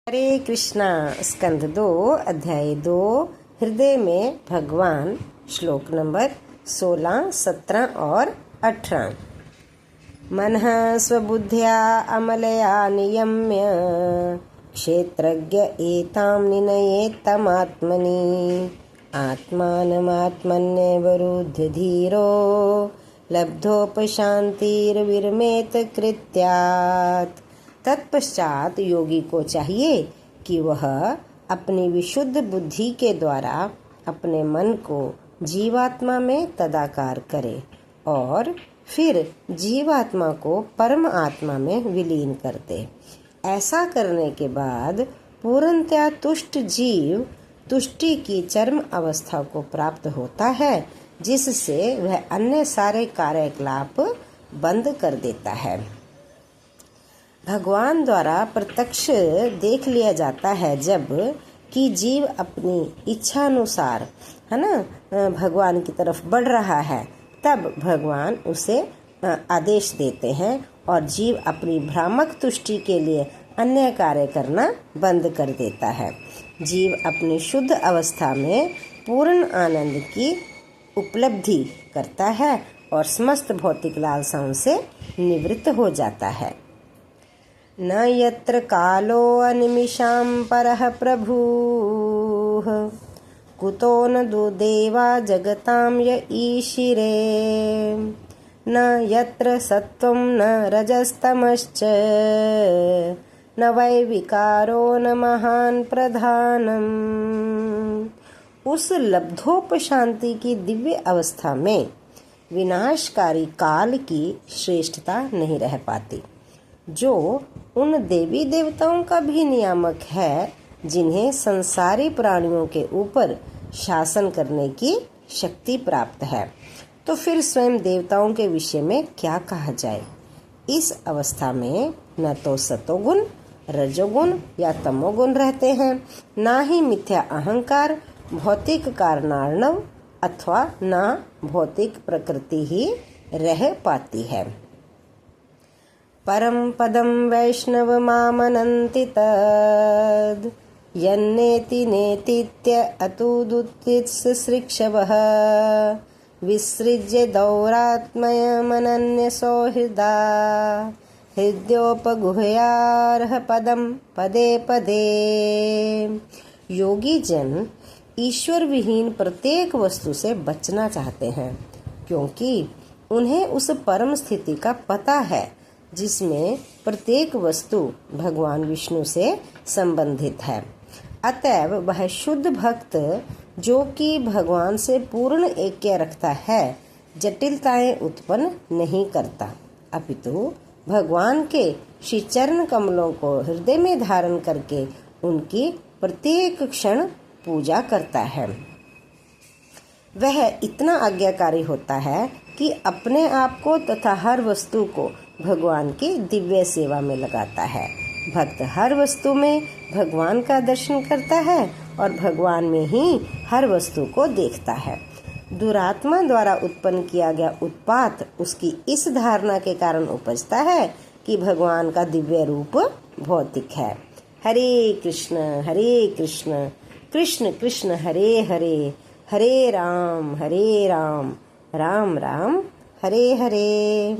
हरे कृष्णा। स्कंद 2 अध्याय 2 हृदय में भगवान। श्लोक नंबर 16, 17 और 18। मनः स्वबुद्ध्या अमलया नियम्य क्षेत्रज्ञ एतां निनयेत्तमात्मनि आत्मानमात्मन्यवरुध्य धीरो लब्धोपशान्तिर्विरमेत कृत्यात्। तत्पश्चात योगी को चाहिए कि वह अपनी विशुद्ध बुद्धि के द्वारा अपने मन को जीवात्मा में तदाकार करे और फिर जीवात्मा को परम आत्मा में विलीन कर दे। ऐसा करने के बाद पूर्णतया तुष्ट जीव तुष्टि की चरम अवस्था को प्राप्त होता है, जिससे वह अन्य सारे कार्यकलाप बंद कर देता है। भगवान द्वारा प्रत्यक्ष देख लिया जाता है जब कि जीव अपनी इच्छा अनुसार भगवान की तरफ बढ़ रहा है, तब भगवान उसे आदेश देते हैं और जीव अपनी भ्रामक तुष्टि के लिए अन्य कार्य करना बंद कर देता है। जीव अपनी शुद्ध अवस्था में पूर्ण आनंद की उपलब्धि करता है और समस्त भौतिक लालसाओं से निवृत्त हो जाता है। न यत्र कालो अनिमिषां परः प्रभुः कुतो न दुदेवा जगतां य ईशिरे न यत्र सत्वं न रजस्तमश्च न वै विकारो न महान प्रधानम। उस लब्धोपशांति की दिव्य अवस्था में विनाशकारी काल की श्रेष्ठता नहीं रह पाती, जो उन देवी देवताओं का भी नियामक है जिन्हें संसारी प्राणियों के ऊपर शासन करने की शक्ति प्राप्त है। तो फिर स्वयं देवताओं के विषय में क्या कहा जाए। इस अवस्था में न तो सतोगुण, रजोगुण या तमोगुण रहते हैं, ना ही मिथ्या अहंकार, भौतिक कारणार्णव अथवा न भौतिक प्रकृति ही रह पाती है। परम पदम वैष्णवमामनन्ति तद् यन्नेति नेतीत्य अतुदुत्थितसृक्षवः विसृज्य दौरात्मयमनन्यसो हृदा हृदयोपगुह्यार्ह पदम पदे पदे। योगी जन ईश्वर विहीन प्रत्येक वस्तु से बचना चाहते हैं, क्योंकि उन्हें उस परम स्थिति का पता है जिसमें प्रत्येक वस्तु भगवान विष्णु से संबंधित है। अतएव वह शुद्ध भक्त जो कि भगवान से पूर्ण ऐक्य रखता है, जटिलताएं उत्पन्न नहीं करता, अपितु भगवान के श्री चरण कमलों को हृदय में धारण करके उनकी प्रत्येक क्षण पूजा करता है। वह इतना आज्ञाकारी होता है कि अपने आप को तथा हर वस्तु को भगवान की दिव्य सेवा में लगाता है। भक्त हर वस्तु में भगवान का दर्शन करता है और भगवान में ही हर वस्तु को देखता है। दुरात्मा द्वारा उत्पन्न किया गया उत्पात उसकी इस धारणा के कारण उपजता है कि भगवान का दिव्य रूप भौतिक है। हरे कृष्ण कृष्ण कृष्ण हरे हरे, हरे राम राम राम हरे हरे।